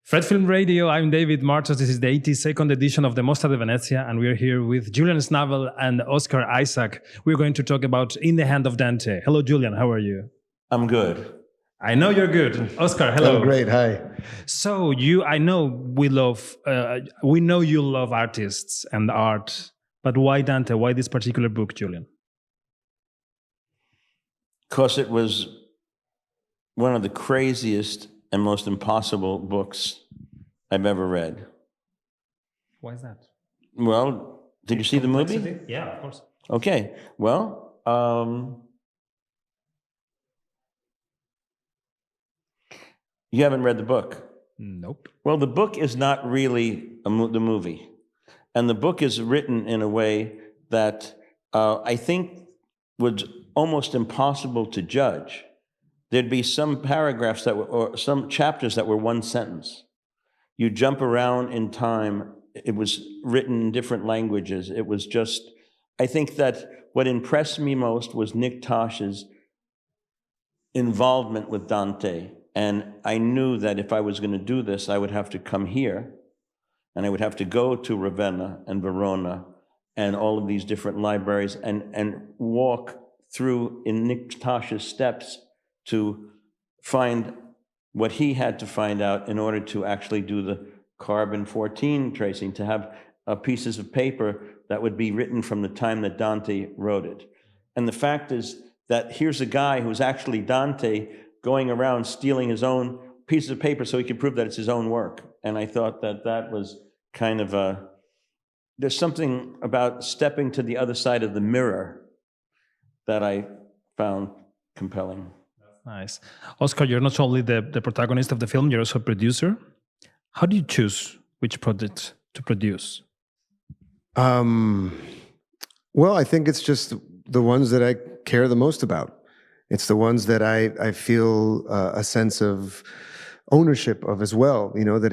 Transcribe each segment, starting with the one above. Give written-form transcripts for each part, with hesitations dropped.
Fred Film Radio, I'm David Martos. This is the 82nd edition of the Mostra di Venezia, and we're here with Julian Schnabel and Oscar Isaac. We're going to talk about In the Hand of Dante. Hello, Julian. How are you? I'm good. I know you're good. Oscar, hello. Oh, great. Hi. So I know we know you love artists and art, but why Dante? Why this particular book, Julian? Because it was one of the craziest and most impossible books I've ever read. Why is that? Well, did you see the movie? Yeah, of course. Okay. Well, you haven't read the book. Nope. Well, the book is not really the movie. And the book is written in a way that I think was almost impossible to judge. There'd be some paragraphs or some chapters that were one sentence. You jump around in time. It was written in different languages. It was just, I think that what impressed me most was Nick Tosches' involvement with Dante. And I knew that if I was going to do this, I would have to come here, and I would have to go to Ravenna and Verona and all of these different libraries and walk through in Nick Tosches' steps to find what he had to find out in order to actually do the carbon-14 tracing, to have pieces of paper that would be written from the time that Dante wrote it. And the fact is that here's a guy who's actually Dante going around stealing his own pieces of paper so he could prove that it's his own work. And I thought that that was kind of there's something about stepping to the other side of the mirror that I found compelling. Nice. Oscar, you're not only the protagonist of the film, you're also a producer. How do you choose which project to produce? Well, I think it's just the ones that I care the most about. It's the ones that I feel a sense of ownership of as well. You know, that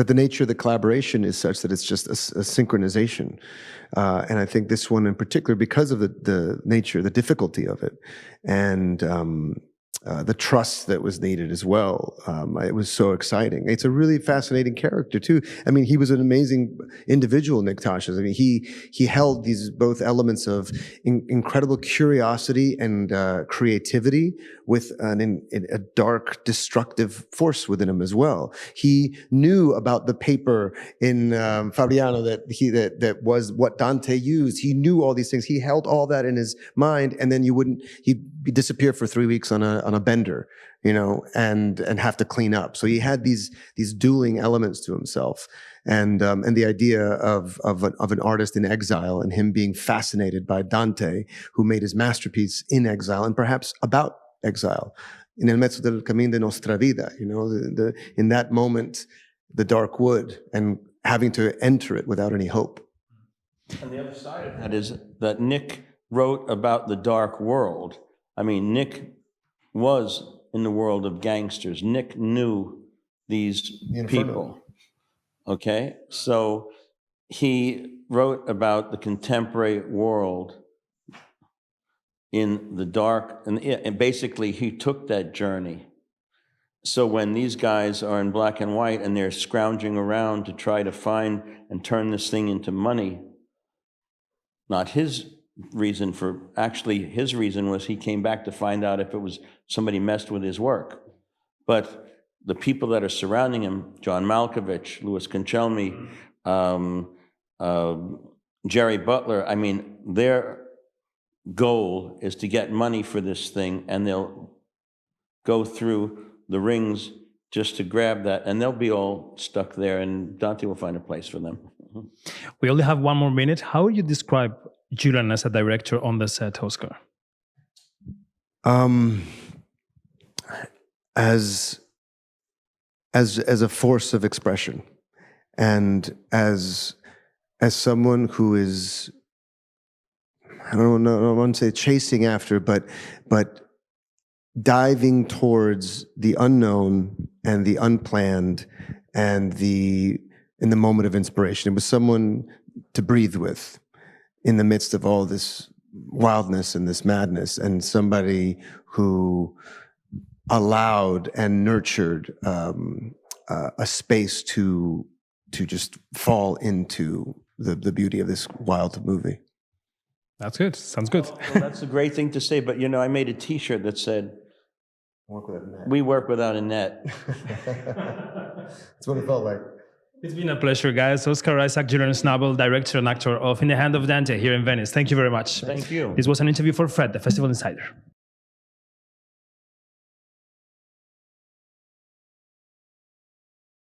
the nature of the collaboration is such that it's just a synchronization. And I think this one in particular, because of the nature, the difficulty of it, and the trust that was needed as well. It was so exciting. It's a really fascinating character too. I mean, he was an amazing individual, Nick Tosches. I mean, he held these both elements of incredible curiosity and creativity with a dark, destructive force within him as well. He knew about the paper in Fabriano that was what Dante used. He knew all these things. He held all that in his mind, and then he'd disappear for 3 weeks on a bender, you know, and have to clean up. So he had these dueling elements to himself, and the idea of an artist in exile and him being fascinated by Dante, who made his masterpiece in exile and perhaps about exile, in el mezzo del camino de nostra vida, you know, in that moment, the dark wood, and having to enter it without any hope. And the other side of that is that Nick wrote about the dark world. I mean, Nick was in the world of gangsters. Nick knew these people, okay? So he wrote about the contemporary world in the dark, and basically he took that journey. So when these guys are in black and white and they're scrounging around to try to find and turn this thing into money, not his reason his reason was he came back to find out if it was somebody messed with his work. But the people that are surrounding him, John Malkovich, Louis Conchelmi, Jerry Butler, I mean, their goal is to get money for this thing, and they'll go through the rings just to grab that, and they'll be all stuck there, and Dante will find a place for them. We only have one more minute. How would you describe Julian as a director on the set, Oscar? As a force of expression, and as someone who is, I don't want to say chasing after, but diving towards the unknown and the unplanned and in the moment of inspiration. It was someone to breathe with in the midst of all this wildness and this madness, and somebody who allowed and nurtured a space to just fall into the beauty of this wild movie. That's good. Sounds good. Well, that's a great thing to say, but I made a T-shirt that said, "We work without a net." That's what it felt like. It's been a pleasure, guys. Oscar Isaac, Julian Schnabel, director and actor of In the Hand of Dante here in Venice. Thank you very much. Thank you. This was an interview for Fred, the Festival Insider.